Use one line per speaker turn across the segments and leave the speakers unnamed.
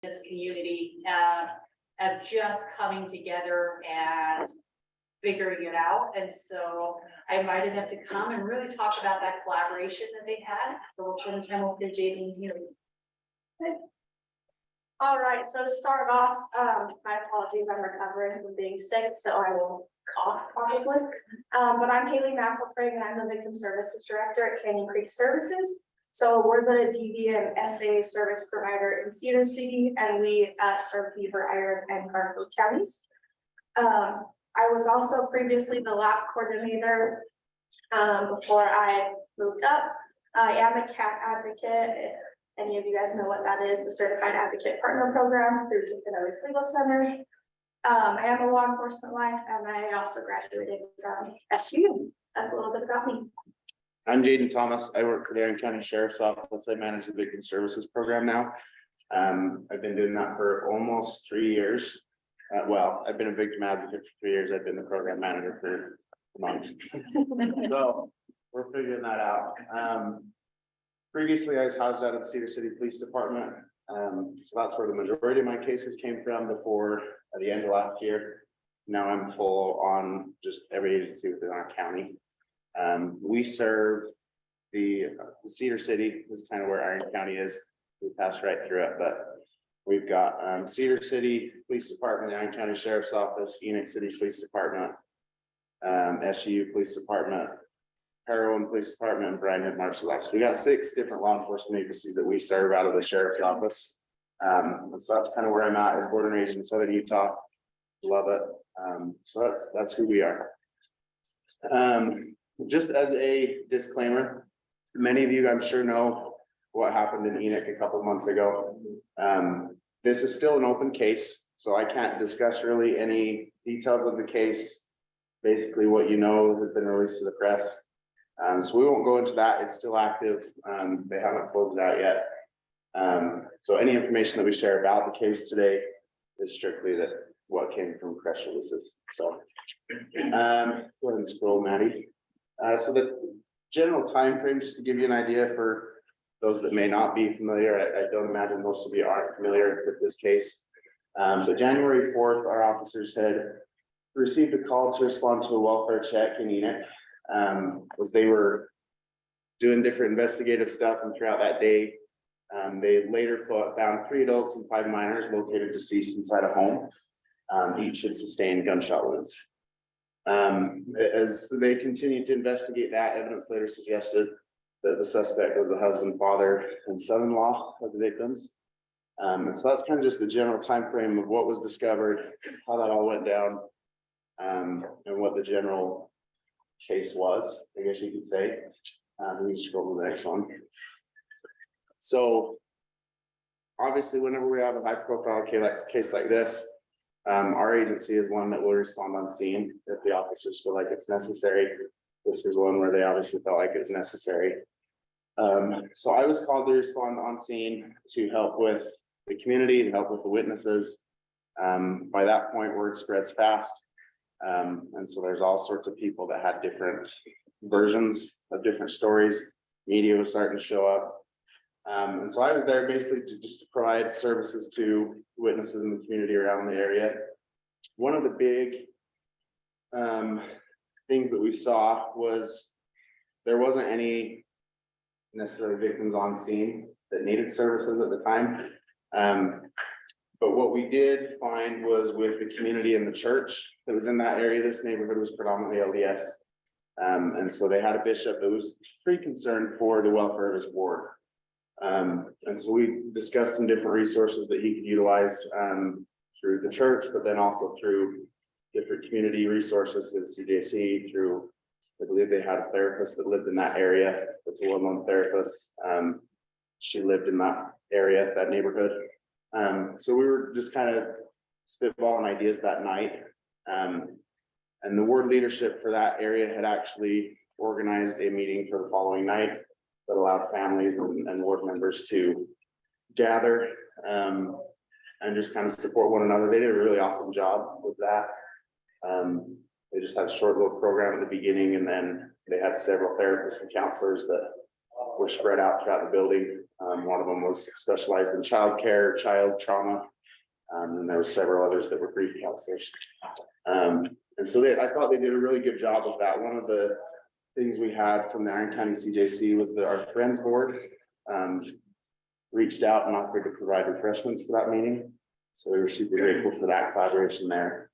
this community of just coming together and figuring it out. And so I invited them to come and really talk about that collaboration that they had. So we'll turn the time over to Jaden here.
All right, so to start off, my apologies, I'm recovering from being sick, so I will cough probably. But I'm Haley McElfraig, and I'm the Victim Services Director at Canyon Creek Services. So we're the DD and SA service provider in Cedar City, and we serve Beaver, Iron, and Garfield counties. I was also previously the lab coordinator before I moved up. I am a CAT advocate. If any of you guys know what that is, the Certified Advocate Partner Program through Tiffin-Ellis Legal Center. I am a law enforcement life, and I also graduated from SU. That's a little bit about me.
I'm Jaden Thomas. I work for the Iron County Sheriff's Office. I manage the Victim Services Program now. I've been doing that for almost 3 years. Well, I've been a victim advocate for 3 years. I've been the program manager for a month. So we're figuring that out. Previously, I was housed out at the Cedar City Police Department. So that's where the majority of my cases came from before at the end of last year. Now I'm full on just every agency within our county. We serve the Cedar City is kind of where Iron County is. We pass right through it, but we've got Cedar City Police Department, Iron County Sheriff's Office, Enoch City Police Department, SU Police Department, Heroin Police Department, and Bryan Hood Marshal Office. We got 6 different law enforcement agencies that we serve out of the Sheriff's Office. And so that's kind of where I'm at as border agent in Southern Utah. Love it. So that's who we are. Just as a disclaimer, many of you I'm sure know what happened in Enoch a couple months ago. This is still an open case, so I can't discuss really any details of the case. Basically, what you know has been released to the press. So we won't go into that. It's still active. They haven't closed it out yet. So any information that we share about the case today is strictly what came from press releases. So go ahead and scroll, Maddie. So the general time frame, just to give you an idea for those that may not be familiar, I don't imagine most of you aren't familiar with this case. So January 4th, our officers had received a call to respond to a welfare check in Enoch. As they were doing different investigative stuff, and throughout that day, they later found 3 adults and 5 minors located deceased inside a home. Each had sustained gunshot wounds. As they continued to investigate that, evidence later suggested that the suspect was the husband, father, and son-in-law of the victims. And so that's kind of just the general time frame of what was discovered, how that all went down, and what the general case was, I guess you could say. Let me scroll to the next one. So obviously, whenever we have a high-profile case like this, our agency is one that will respond on scene if the officers feel like it's necessary. This is one where they obviously felt like it was necessary. So I was called to respond on scene to help with the community, to help with the witnesses. By that point, word spreads fast. And so there's all sorts of people that had different versions of different stories. Media was starting to show up. And so I was there basically to just provide services to witnesses in the community around the area. One of the big things that we saw was there wasn't any necessarily victims on scene that needed services at the time. But what we did find was with the community and the church that was in that area, this neighborhood was predominantly LDS. And so they had a bishop that was pretty concerned for the welfare of his ward. And so we discussed some different resources that he could utilize through the church, but then also through different community resources to the CJC, through, I believe they had a therapist that lived in that area. That's a well-known therapist. She lived in that area, that neighborhood. So we were just kind of spitballing ideas that night. And the ward leadership for that area had actually organized a meeting for the following night that allowed families and ward members to gather and just kind of support one another. They did a really awesome job with that. They just had a short little program at the beginning, and then they had several therapists and counselors that were spread out throughout the building. One of them was specialized in childcare, child trauma. And there were several others that were grief counselors. And so I thought they did a really good job of that. One of the things we had from the Iron County CJC was that our Friends Board reached out and offered to provide refreshments for that meeting. So we were super grateful for that collaboration there.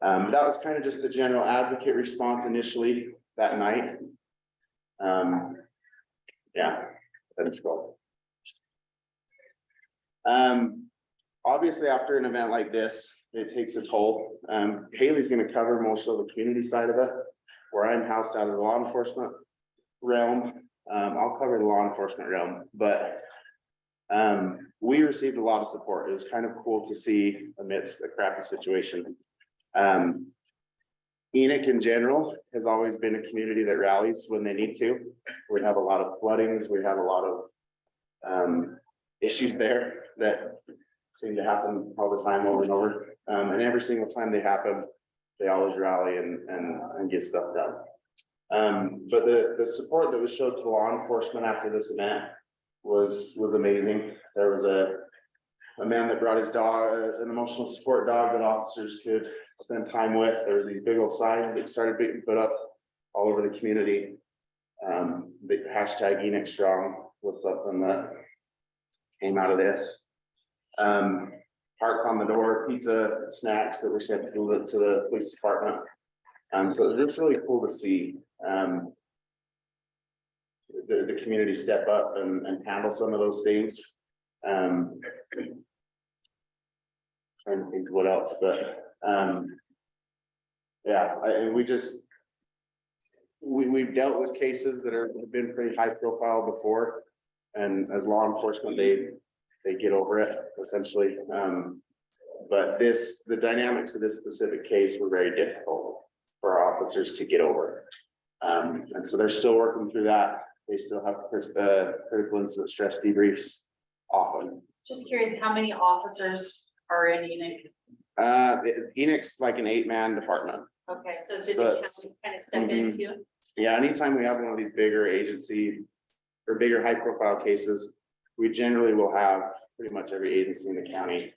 That was kind of just the general advocate response initially that night. Yeah, let's go. Obviously, after an event like this, it takes a toll. Haley's going to cover most of the community side of it, where I'm housed out of the law enforcement realm. I'll cover the law enforcement realm, but we received a lot of support. It was kind of cool to see amidst a crappy situation. Enoch in general has always been a community that rallies when they need to. We have a lot of floodings. We have a lot of issues there that seem to happen all the time over and over. And every single time they happen, they always rally and get stuff done. But the support that was showed to law enforcement after this event was amazing. There was a man that brought his dog, an emotional support dog that officers could spend time with. There was these big old signs that started being put up all over the community. The hashtag Enoch Strong was something that came out of this. Hearts on the door, pizza, snacks that were sent to the police department. So it was just really cool to see the community step up and handle some of those things. Trying to think what else, but yeah, and we've dealt with cases that have been pretty high profile before, and as law enforcement, they get over it essentially. But the dynamics of this specific case were very difficult for our officers to get over. And so they're still working through that. They still have critical incident stress debriefs often.
Just curious, how many officers are in Enoch?
Enoch's like an 8-man department.
Okay, so did
So
the county
it's-
kind of step in too?
Yeah, anytime we have one of these bigger agency or bigger high profile cases, we generally will have pretty much every agency in the county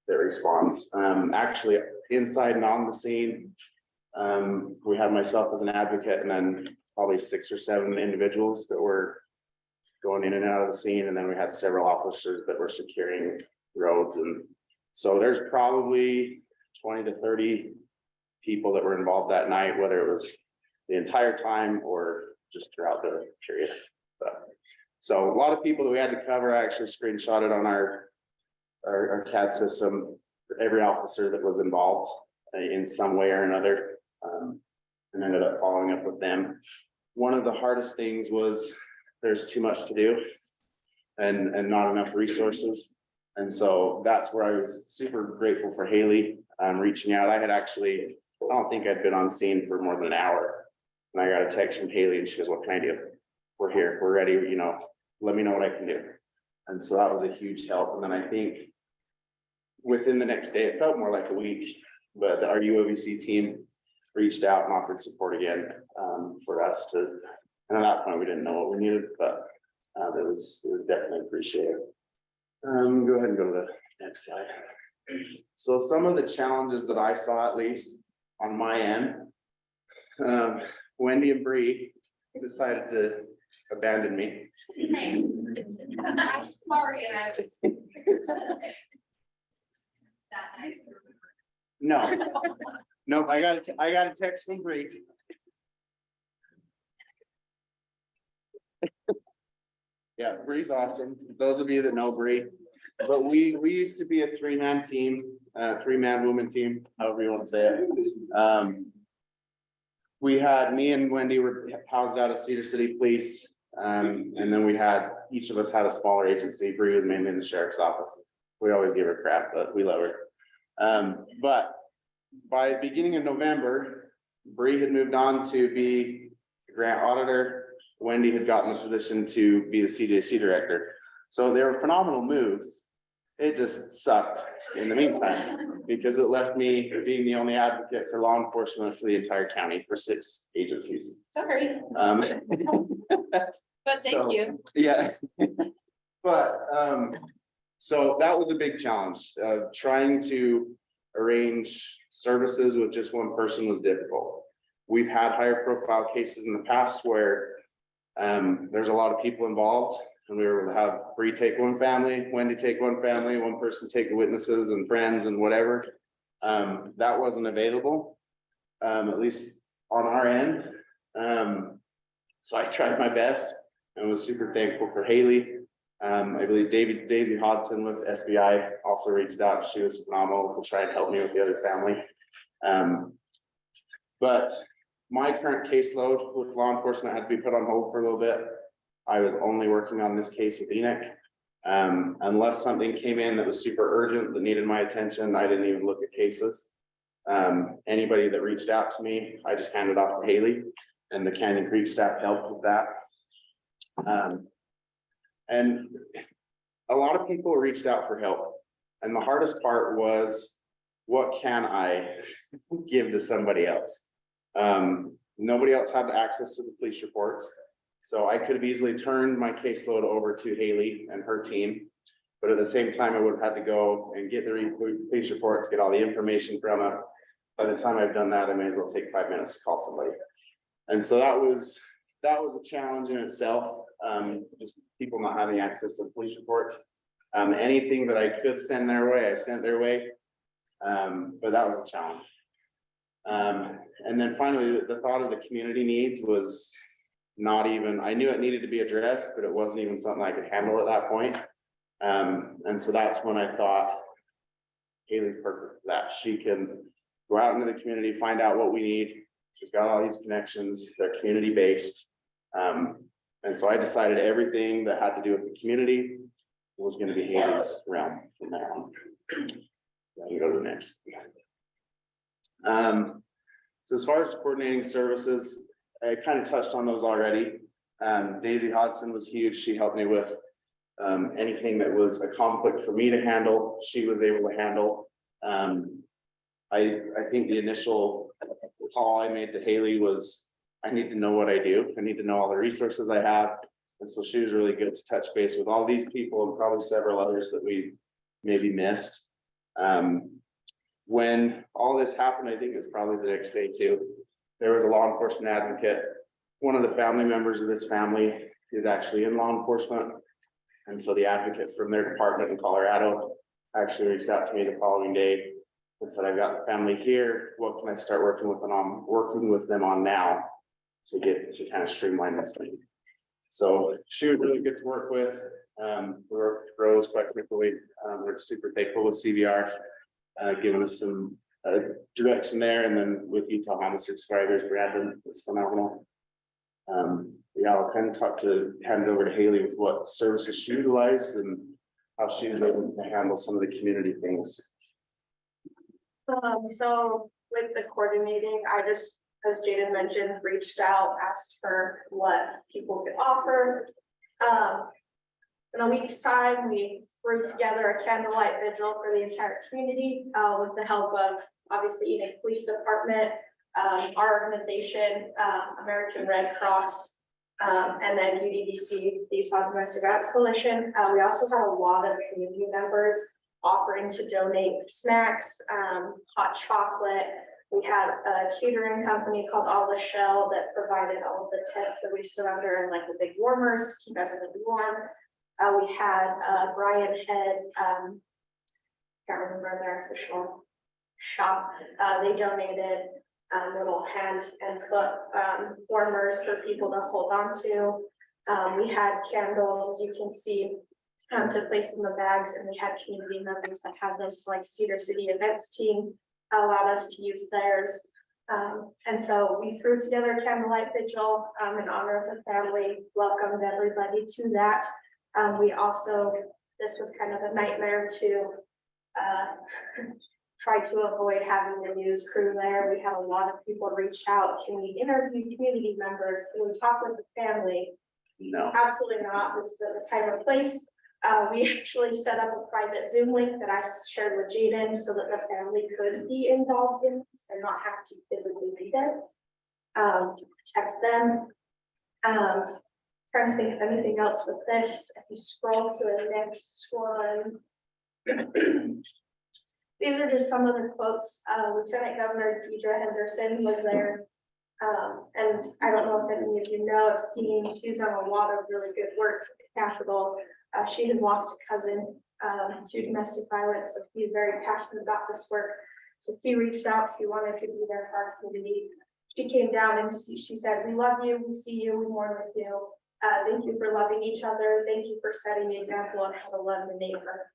that responds. Actually, inside and on the scene, we had myself as an advocate and then probably 6 or 7 individuals that were going in and out of the scene. And then we had several officers that were securing roads. And so there's probably 20 to 30 people that were involved that night, whether it was the entire time or just throughout the period. But, so a lot of people that we had to cover. I actually screenshotted on our CAD system for every officer that was involved in some way or another, and ended up following up with them. One of the hardest things was there's too much to do and not enough resources. And so that's where I was super grateful for Haley reaching out. I don't think I'd been on scene for more than an hour. And I got a text from Haley and she goes, "What can I do? We're here, we're ready, let me know what I can do." And so that was a huge help. And then I think within the next day, it felt more like a week, but our UOVC team reached out and offered support again for us to, and at that point we didn't know what we needed, but it was definitely appreciated. Go ahead and go to the next slide. So some of the challenges that I saw, at least on my end, Wendy and Bree decided to abandon me.
I'm sorry, and
No, I got a text from Bree. Yeah, Bree's awesome. Those of you that know Bree, but we used to be a 3-man team, 3-man woman team, however you want to say it. We had, me and Wendy were housed out of Cedar City Police. And then each of us had a smaller agency. Bree was mainly in the sheriff's office. We always give her crap, but we love her. But by the beginning of November, Bree had moved on to be the grant auditor. Wendy had gotten the position to be the CJC director. So they were phenomenal moves. It just sucked in the meantime because it left me being the only advocate for law enforcement for the entire county for 6 agencies.
sorry, but thank
So,
you.
Yeah. But, so that was a big challenge, trying to arrange services with just one person was difficult. We've had higher profile cases in the past where, there's a lot of people involved. And we were able to have Bree take one family, Wendy take one family, one person take the witnesses and friends and whatever. That wasn't available, at least on our end. So I tried my best and was super thankful for Haley. I believe Daisy Hodson with SBI also reached out. She was phenomenal to try and help me with the other family. But my current caseload with law enforcement had to be put on hold for a little bit. I was only working on this case with Enoch. Unless something came in that was super urgent that needed my attention, I didn't even look at cases. Anybody that reached out to me, I just handed off to Haley, and the Canyon Creek staff helped with that. And a lot of people reached out for help. And the hardest part was, what can I give to somebody else? Nobody else had access to the police reports. So I could have easily turned my caseload over to Haley and her team. But at the same time, I would have had to go and get the police reports, get all the information from them. By the time I've done that, I may as well take 5 minutes to call somebody. And so that was a challenge in itself. Just people not having access to the police reports. Anything that I could send their way, I sent their way. But that was a challenge. And then finally, the thought of the community needs was not even, I knew it needed to be addressed, but it wasn't even something I could handle at that point. And so that's when I thought Haley's perfect for that. She can go out into the community, find out what we need. She's got all these connections, they're community based. And so I decided everything that had to do with the community was going to be Haley's realm from there on. I can go to the next. So as far as coordinating services, I kind of touched on those already. Daisy Hodson was huge. She helped me with anything that was a conflict for me to handle. She was able to handle. I think the initial call I made to Haley was, I need to know what I do. I need to know all the resources I have. And so she was really good to touch base with all these people and probably several others that we maybe missed. When all this happened, I think it was probably the next day too. There was a law enforcement advocate. One of the family members of this family is actually in law enforcement. And so the advocate from their department in Colorado actually reached out to me the following day and said, I've got the family here. What can I start working with them on now to get to kind of streamline this thing? So she was really good to work with. We worked with Rose quite frequently. We're super thankful with CVR, giving us some direction there. And then with Utah Homicide Survivors, Brandon was phenomenal. Yeah, I'll kind of hand it over to Haley with what services she utilized and how she was able to handle some of the community things.
So with the coordinating, I just, as Jaden mentioned, reached out, asked for what people could offer. In a week's time, we threw together a candlelight vigil for the entire community with the help of obviously Enoch Police Department, our organization, American Red Cross, and then UDDC, the Utah Domestic Violence Coalition. We also had a lot of community members offering to donate snacks, hot chocolate. We had a catering company called All the Shell that provided all of the tents that we stood under and like the big warmers to keep everybody warm. We had Brian Head, can't remember their official shop. They donated little hand and foot warmers for people to hold on to. We had candles, as you can see, to place in the bags, and we had community members that had those, like Cedar City events team allowed us to use theirs. And so we threw together a candlelight vigil in honor of the family, welcomed everybody to that. We also, this was kind of a nightmare to try to avoid having the news crew there. We had a lot of people reach out. Can we interview community members? Can we talk with the family?
No.
Absolutely not. This is at the time or place. We actually set up a private Zoom link that I shared with Jaden so that the family could be involved in this and not have to physically be there to protect them. Trying to think of anything else with this. If you scroll to the next one. These are just some of the quotes. Lieutenant Governor Deidre Henderson was there. And I don't know if any of you know, I've seen, she's done a lot of really good work at the Capitol. She has lost a cousin to domestic violence, so she's very passionate about this work. So she reached out, she wanted to be there for our community. She came down and she said, "We love you, we see you, we mourn with you. Thank you for loving each other. Thank you for setting the example on how to love the neighbor."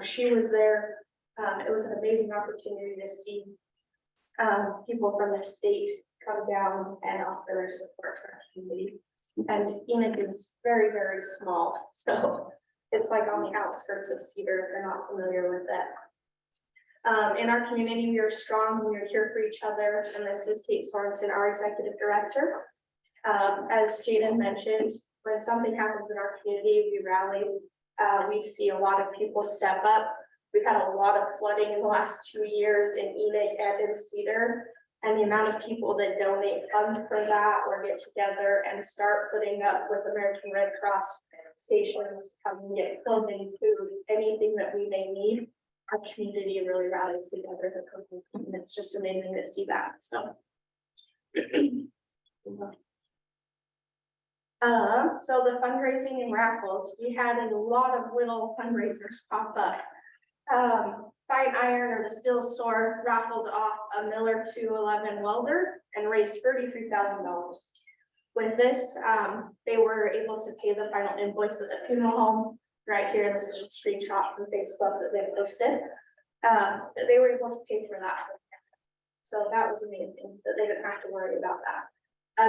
She was there. It was an amazing opportunity to see people from the state come down and offer their support to our community. And Enoch is very, very small, so it's like on the outskirts of Cedar, if you're not familiar with that. In our community, we are strong, we are here for each other, and this is Kate Sorensen, our executive director. As Jaden mentioned, when something happens in our community, we rally. We see a lot of people step up. We've had a lot of flooding in the last 2 years in Enoch and in Cedar. And the amount of people that donate funds for that or get together and start putting up with American Red Cross stations, come and get clothing, food, anything that we may need. Our community really rallies together. And it's just amazing to see that. So. So the fundraising and raffles, we had a lot of little fundraisers pop up. Fine Iron or the Steel Store raffled off a Miller 211 welder and raised $33,000. With this, they were able to pay the final invoice at the funeral home. Right here, this is just a screenshot from Facebook that they posted. They were able to pay for that. So that was amazing that they didn't have to worry about that.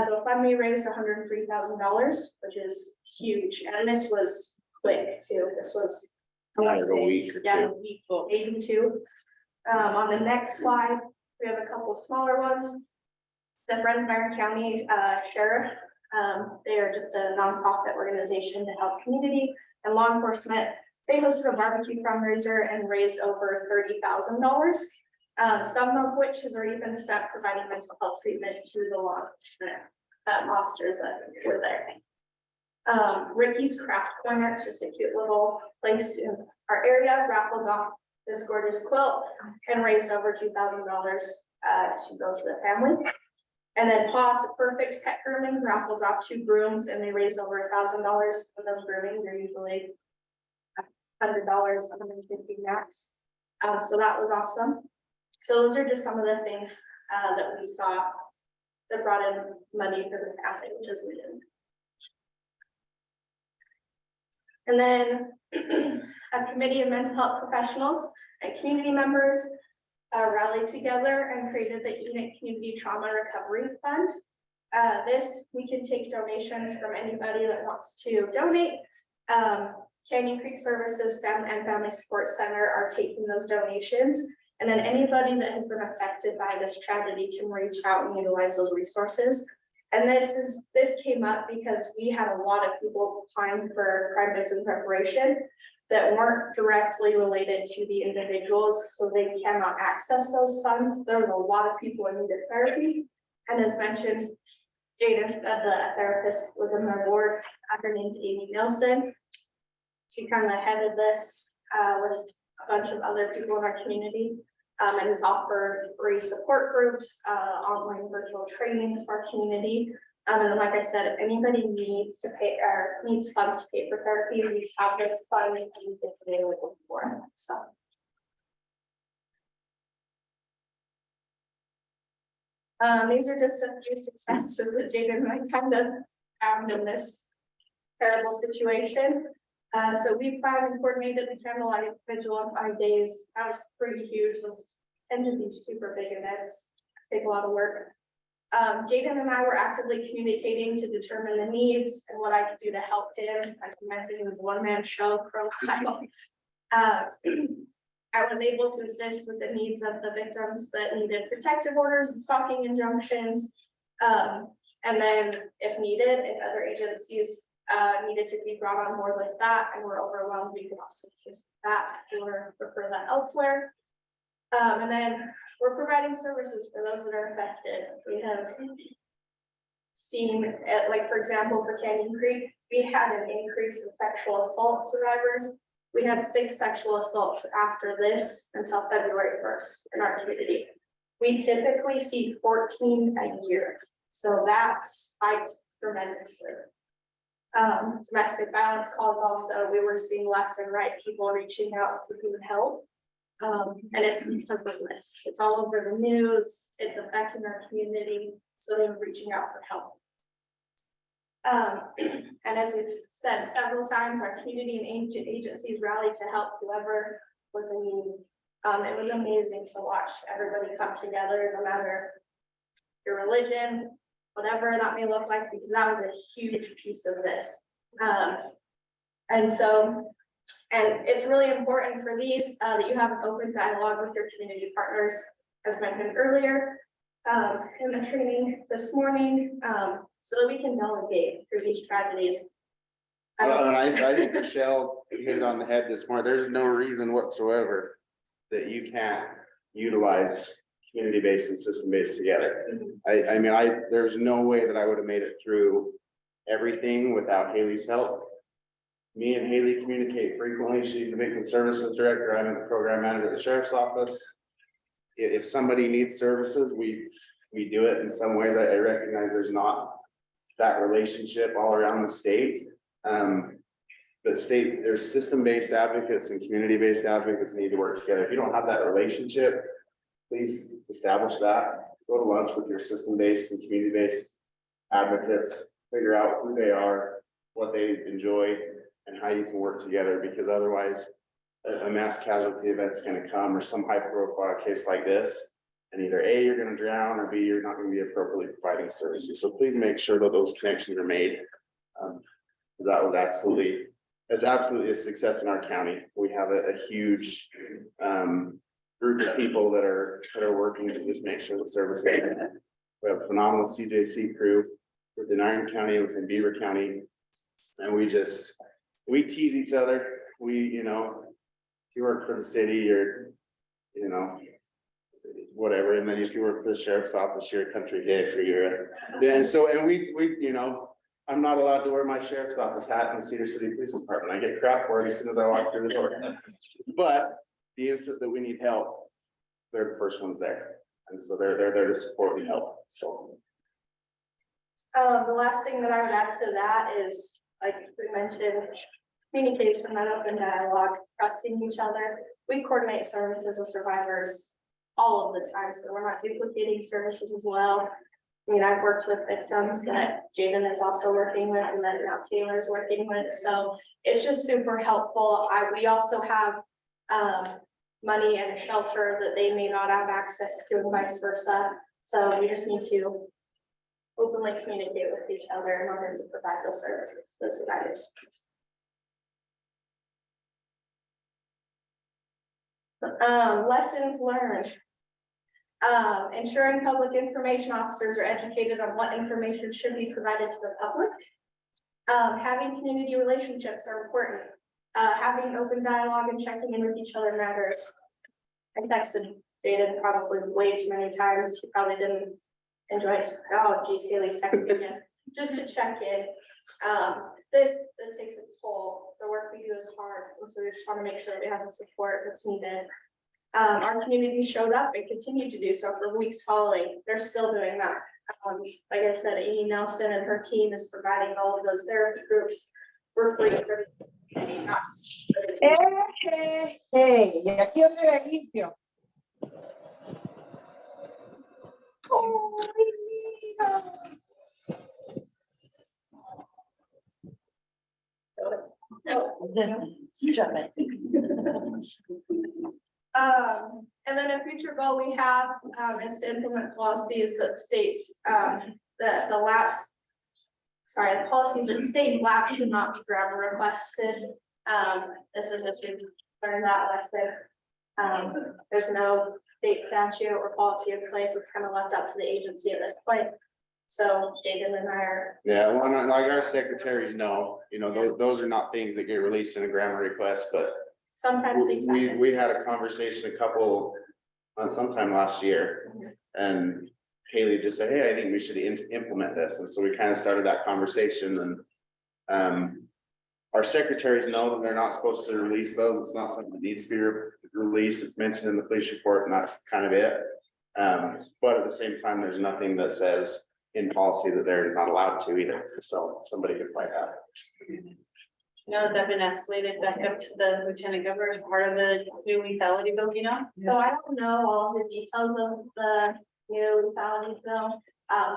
The GoFundMe raised $103,000, which is huge. And this was quick too. This was
Like a week or
yeah,
two.
a week, well, maybe two. On the next slide, we have a couple smaller ones. The Friends of Iron County Sheriff, they are just a nonprofit organization to help community and law enforcement. They hosted a barbecue fundraiser and raised over $30,000. Some of which has already been spent providing mental health treatment to the law enforcement officers that were there. Ricky's Craft Corner, it's just a cute little place in our area, raffled off this gorgeous quilt and raised over $2,000 to go to the family. And then Paw to Perfect Pet Grooming raffled off 2 brooms and they raised over $1,000 for those grooming. They're usually $100, $150 max. So that was awesome. So those are just some of the things that we saw that brought in money for the family, which is needed. And then a committee of mental health professionals and community members rallied together and created the Enoch Community Trauma Recovery Fund. This, we can take donations from anybody that wants to donate. Canyon Creek Services and Family Support Center are taking those donations. And then anybody that has been affected by this tragedy can reach out and utilize those resources. And this came up because we had a lot of people applying for crime victim preparation that weren't directly related to the individuals, so they cannot access those funds. There was a lot of people in need of therapy. And as mentioned, Jaden said the therapist was in our board. Her name's Amy Nelson. She kind of headed this with a bunch of other people in our community. And has offered free support groups, online virtual trainings for our community. And then, like I said, if anybody needs to pay or needs funds to pay for therapy, we have those funds and it's available for them. So. These are just a few successes that Jaden and I kind of found in this terrible situation. So we planned and coordinated the candlelight vigil in 5 days. That was pretty huge. Those tend to be super big events, take a lot of work. Jaden and I were actively communicating to determine the needs and what I could do to help him. As I mentioned, it was a one-man show for a while. I was able to assist with the needs of the victims that needed protective orders and stalking injunctions. And then if needed, if other agencies needed to be brought on board with that and were overwhelmed, we could also assist with that or refer that elsewhere. And then we're providing services for those that are affected. We have seen, like, for example, for Canyon Creek, we had an increase in sexual assault survivors. We had 6 sexual assaults after this until February 1st in our community. We typically see 14 a year, so that spiked tremendously. Domestic violence calls also, we were seeing left and right people reaching out seeking help. And it's because of this, it's all over the news, it's affecting our community, so they're reaching out for help. And as we've said several times, our community and agencies rallied to help whoever was in need. It was amazing to watch everybody come together, no matter your religion, whatever that may look like, because that was a huge piece of this. And it's really important for these, that you have an open dialogue with your community partners, as mentioned earlier, in the training this morning, so that we can navigate through these tragedies.
Well, and I think Michelle hit it on the head this morning. There's no reason whatsoever that you can't utilize community-based and system-based together. I mean, there's no way that I would have made it through everything without Haley's help. Me and Haley communicate frequently. She's the victim services director. I'm the program manager at the sheriff's office. If somebody needs services, we do it. In some ways, I recognize there's not that relationship all around the state. But there's system-based advocates and community-based advocates need to work together. If you don't have that relationship, please establish that. Go to lunch with your system-based and community-based advocates, figure out who they are, what they enjoy, and how you can work together, because otherwise a mass casualty event's gonna come, or some high-profile case like this, and either A, you're gonna drown, or B, you're not gonna be appropriately providing services. So please make sure that those connections are made. It's absolutely a success in our county. We have a huge group of people that are working to just make sure the service. We have a phenomenal CJC crew within Iron County, within Beaver County, and we tease each other. If you work for the city, or whatever, and then if you work for the sheriff's office, you're a country hick, or and we I'm not allowed to wear my sheriff's office hat in the Cedar City Police Department. I get crap for it as soon as I walk through the door. But the instant that we need help, they're the first ones there. And so they're there to support and help. So
the last thing that I would add to that is, like we mentioned, communication, that open dialogue, trusting each other. We coordinate services with survivors all of the time, so we're not duplicating services as well. I mean, I've worked with victims that Jaden is also working with, and that now Taylor's working with, so it's just super helpful. We also have money and a shelter that they may not have access to, and vice versa. So we just need to openly communicate with each other in order to provide those services to the survivors. Lessons learned. Ensuring public information officers are educated on what information should be provided to the public. Having community relationships are important. Having open dialogue and checking in with each other matters. I texted Jaden probably way too many times. He probably didn't enjoy it. Oh geez, Haley's texting again. Just to check in. This takes its toll. The work we do is hard, and so we just want to make sure that we have the support that's needed. Our community showed up and continued to do so for the weeks following. They're still doing that. Like I said, Amy Nelson and her team is providing all of those therapy groups for free for the community, not just.
Hey, y aquí donde le limpio.
And then a future goal we have is to implement policies that states the policies that state lapse should not be grammar requested. This is just, we learned that lesson. There's no state statute or policy in place. It's kind of left up to the agency at this point. So Jaden and I are.
yeah, well, like our secretaries know, those are not things that get released in a grammar request, but
Sometimes things happen.
we had a conversation sometime last year, and Haley just said, hey, I think we should implement this. And so we kind of started that conversation and our secretaries know that they're not supposed to release those. It's not something that needs to be released. It's mentioned in the police report and that's kind of it. But at the same time, there's nothing that says in policy that they're not allowed to either. So somebody could find out.
Now, has that been escalated back up to the lieutenant governor as part of the new lethality bill, you know?
So I don't know all the details of the new lethality bill.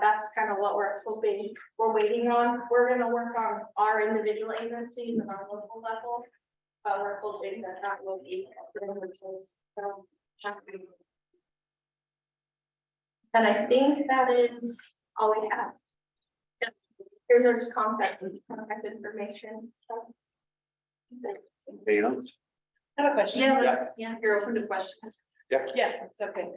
That's kind of what we're hoping, we're waiting on. We're gonna work on our individual agencies and our local levels. But we're hoping that that will be. So, and I think that is all we have. Here's our just contact information. So.
Anything else?
I have a question.
Yeah, you're open to questions.
Yeah, it's okay.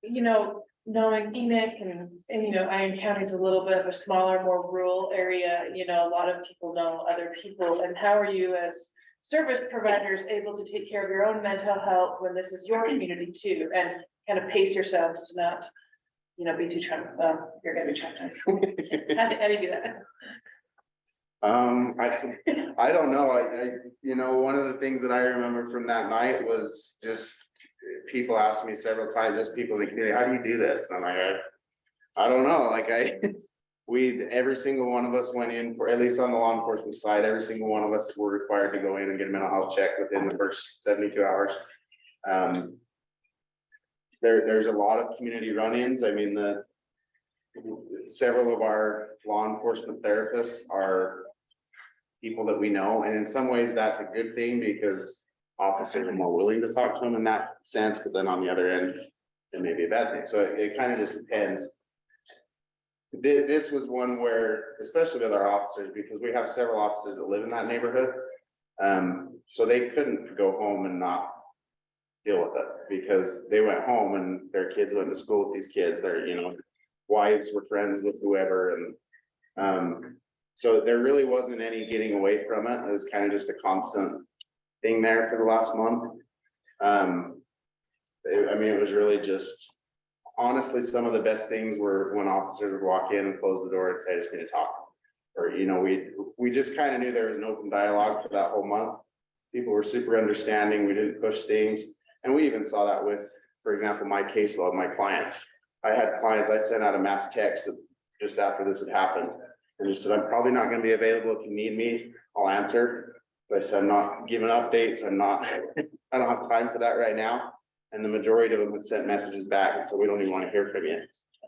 You know, knowing Enoch and you know, Iron County is a little bit of a smaller, more rural area, you know, a lot of people know other people. And how are you as service providers able to take care of your own mental health when this is your community too? And kind of pace yourselves to not, you know, be too you're gonna be traumatized. How do you do that?
I don't know. I you know, one of the things that I remember from that night was just people asked me several times, just people in the community, how do you do this? And I'm like, I don't know. Like every single one of us went in for, at least on the law enforcement side, every single one of us were required to go in and get a mental health check within the first 72 hours. There's a lot of community run-ins. I mean, several of our law enforcement therapists are people that we know, and in some ways that's a good thing because officers are more willing to talk to them in that sense, but then on the other end, it may be a bad thing. So it kind of just depends. This was one where, especially with our officers, because we have several officers that live in that neighborhood. So they couldn't go home and not deal with it because they went home and their kids went to school with these kids. Their, you know, wives were friends with whoever. And so there really wasn't any getting away from it. It was kind of just a constant thing there for the last month. I mean, it was really just, honestly, some of the best things were when officers would walk in and close the door and say, I just need to talk. Or, you know, we just kind of knew there was an open dialogue for that whole month. People were super understanding. We didn't push things. And we even saw that with, for example, my caseload, my clients. I had clients, I sent out a mass text just after this had happened. And just said, I'm probably not going to be available. If you need me, I'll answer. But I said, I'm not giving updates. I don't have time for that right now. And the majority of them had sent messages back and said, we don't even want to hear from you.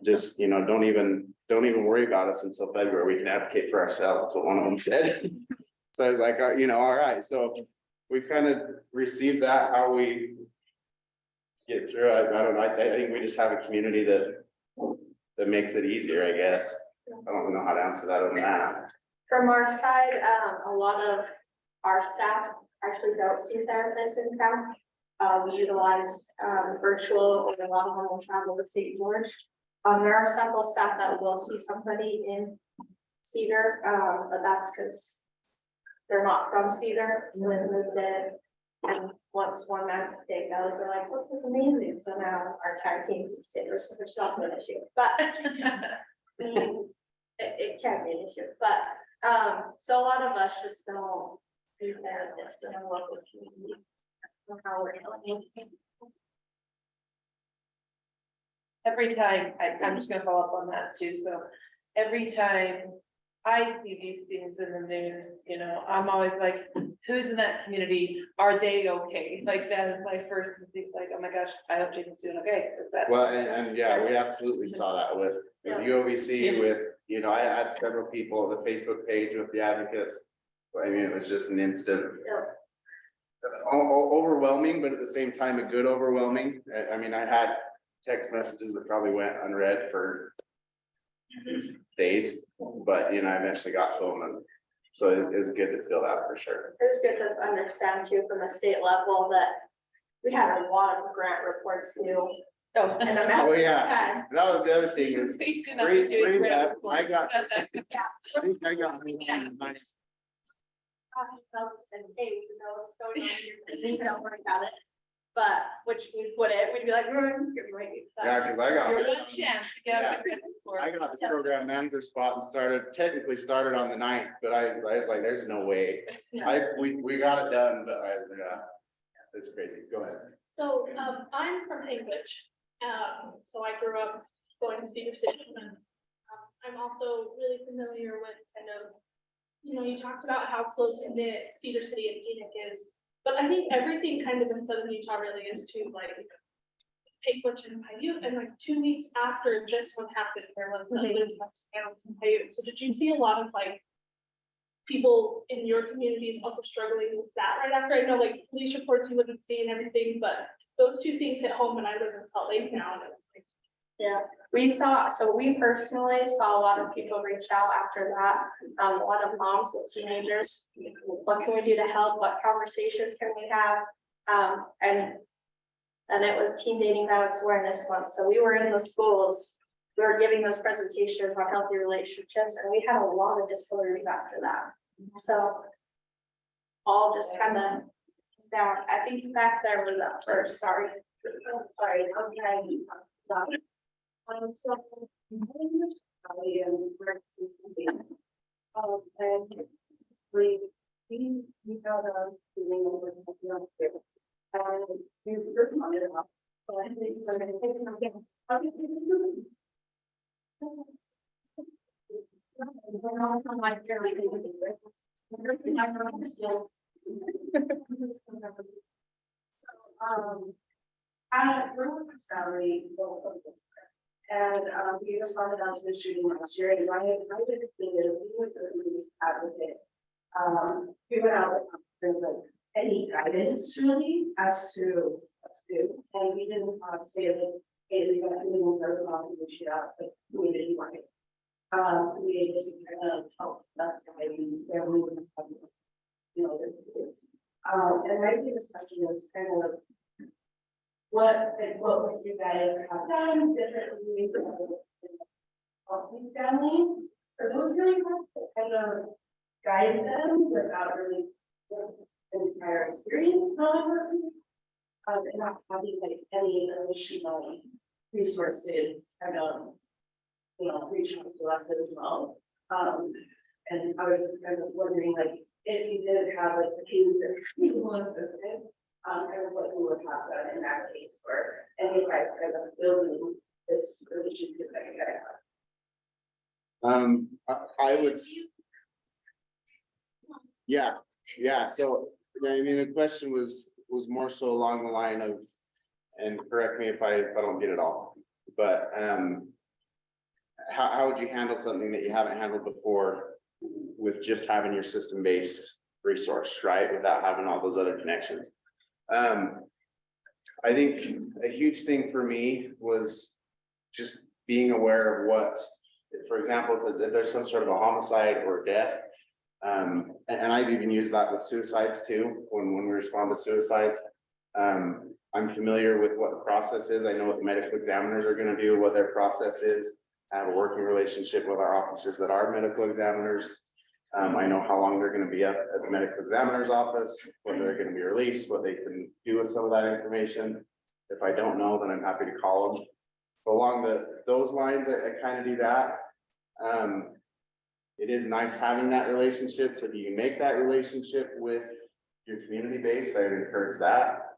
Just, you know, don't even worry about us until February. We can advocate for ourselves. That's what one of them said. So I was like, you know, all right. So we kind of received that, how we get through it. I don't know. I think we just have a community that makes it easier, I guess. I don't know how to answer that other than that.
From our side, a lot of our staff actually don't see therapists in town. We utilize virtual, or a lot of them will travel to St. George. There are several staff that will see somebody in Cedar, but that's because they're not from Cedar, so they moved in. And once one day goes, they're like, "What's this amazing?" So now our entire team's in Cedar, which is also an issue, but it can be an issue. But so a lot of us just don't see therapists in our local community. That's how we're dealing.
Every time, I'm just gonna follow up on that too, so every time I see these things in the news, you know, I'm always like, who's in that community? Are they okay? Like, that is my first thing, like, oh my gosh, I hope Jason's doing okay.
Well, and yeah, we absolutely saw that with UOVC, with, you know, I had several people, the Facebook page with the advocates. I mean, it was just an instant. Overwhelming, but at the same time, a good overwhelming. I mean, I had text messages that probably went unread for days, but you know, I eventually got to them, and so it was good to feel that for sure.
It was good to understand too from a state level that we had a lot of grant reports due.
Oh,
And
Oh, yeah, that was the other thing is.
Please do not be doing grant
I got.
reports.
I think I got. Nice.
And hey, you know, what's going on here, don't worry about it. but which we wouldn't, we'd be like,
Yeah, cause I got.
Your one chance to go.
I got the program manager spot and technically started on the 9th, but I was like, there's no way. We got it done, but yeah, it's crazy. Go ahead.
So, I'm from Cambridge, so I grew up going to Cedar City. And, I'm also really familiar with kind of, you talked about how close knit Cedar City and Enoch is, but I think everything kind of in Southern Utah really is too, like, Page and Paiute, and like 2 weeks after this one happened, there was another domestic violence in Paiute. So did you see a lot of like people in your communities also struggling with that right after? I know like police reports you wouldn't see and everything, but those two things hit home when I live in Salt Lake now, and it's like,
yeah, we personally saw a lot of people reach out after that, a lot of moms with teenagers. What can we do to help? What conversations can we have? And it was Teen Dating Violence Awareness Month, so we were in the schools, we were giving those presentations on healthy relationships, and we had a lot of discoveries after that. So all just kind of down. I think back there was up first, sorry. Sorry, okay. So and we got and we just wanted to help. So I think we're gonna take something. Salary. And we responded on to the shooting last year, and I did he was a police advocate. We went out with any guidance really as to what to do, and we didn't say that, hey, we got to do the shoot out, but we didn't want it. To be able to kind of help us guidance where we would have, their kids. And my biggest question is kind of what would you guys have done differently for these families? Are those really hard to kind of guide them without really any prior experience knowing and not having like any additional resources kind of reaching out to us as well. And I was kind of wondering like if you did have like the cases that people assisted, kind of what you would have done in that case, or any guys kind of building this relationship that you guys have.
I would. Yeah. So I mean, the question was more so along the line of, and correct me if I don't get it all, but how would you handle something that you haven't handled before with just having your system-based resource, right? Without having all those other connections. I think a huge thing for me was just being aware of what, for example, if there's some sort of a homicide or death, and I've even used that with suicides too, when we respond to suicides. I'm familiar with what the process is. I know what the medical examiners are going to do, what their process is. I have a working relationship with our officers that are medical examiners. I know how long they're going to be up at the medical examiner's office, whether they're going to be released, what they can do with some of that information. If I don't know, then I'm happy to call them. So along those lines, I kind of do that. It is nice having that relationship. So if you can make that relationship with your community based, I would encourage that.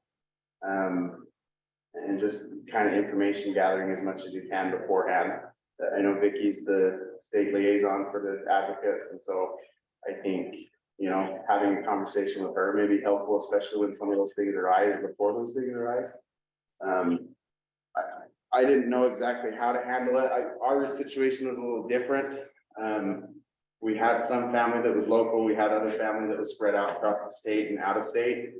And just kind of information gathering as much as you can beforehand. I know Vicky's the state liaison for the advocates, and so I think, having a conversation with her may be helpful, especially when some of those things arise or before those things arise. I didn't know exactly how to handle it. Our situation was a little different. We had some family that was local. We had other family that was spread out across the state and out of state.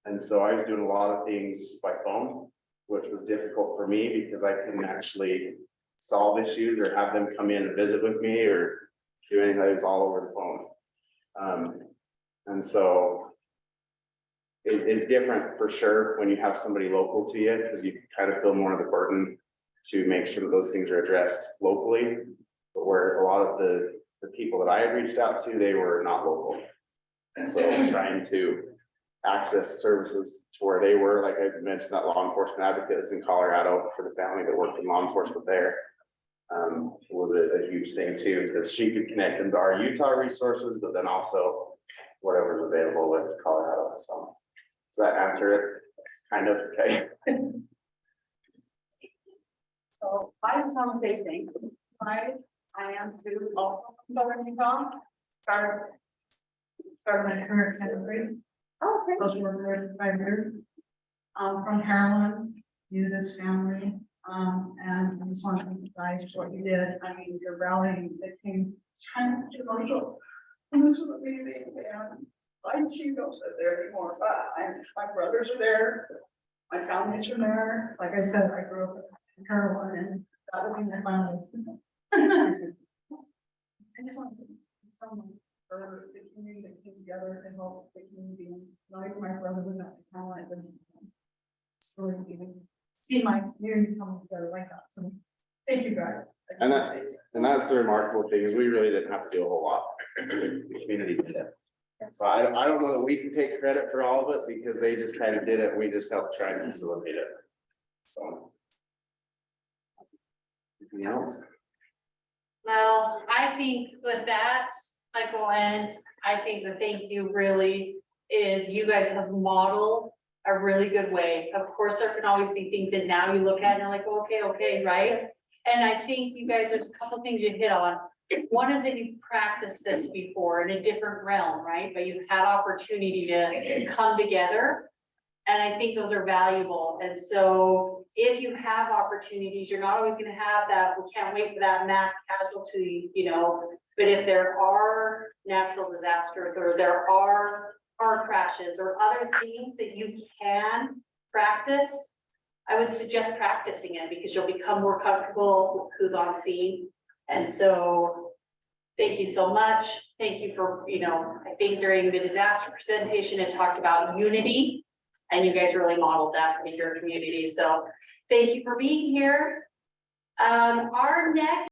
And so I was doing a lot of things by phone, which was difficult for me because I couldn't actually solve issues or have them come in and visit with me or do anything. It was all over the phone. And so it's different for sure when you have somebody local to you, because you kind of feel more of the burden to make sure that those things are addressed locally. But where a lot of the people that I had reached out to, they were not local. And so trying to access services to where they were, like I mentioned, that law enforcement advocate is in Colorado for the family that worked in law enforcement there. Was a huge thing too, because she could connect them to our Utah resources, but then also whatever's available with Colorado, so. Does that answer it? It's kind of, okay.
So I just want to say thank you. I am too also from Southern Utah. Started my career at Casualty.
Oh, okay.
Social worker for 5 years. From Carolyn, you, this family, and I just want to thank you guys for what you did. I mean, your rallying, it came, it's kind of emotional. And this was amazing, and I choose don't live there anymore, but my brothers are there, my family's from there. Like I said, I grew up in Carolyn, and that would be my family. I just want to thank someone for the community that came together to help the community. Not even my brother was at the time, but story even see my community come together like that. So thank you guys.
And that's the remarkable thing, is we really didn't have to do a whole lot. The community did it. So I don't know that we can take credit for all of it, because they just kind of did it. We just helped try and facilitate it. So. Anything else?
Well, I think with that, Michael, and I think the thank you really is you guys have modeled a really good way. Of course, there can always be things that now you look at and you're like, okay, right? And I think you guys, there's a couple things you hit on. One is that you've practiced this before in a different realm, right? But you've had opportunity to come together. And I think those are valuable. And so if you have opportunities, you're not always gonna have that, we can't wait for that mass casualty, but if there are natural disasters, or there are car crashes or other things that you can practice, I would suggest practicing it, because you'll become more comfortable with who's on scene. And so thank you so much. Thank you for, I think during the disaster presentation, it talked about unity, and you guys really modeled that in your community. So thank you for being here. Our next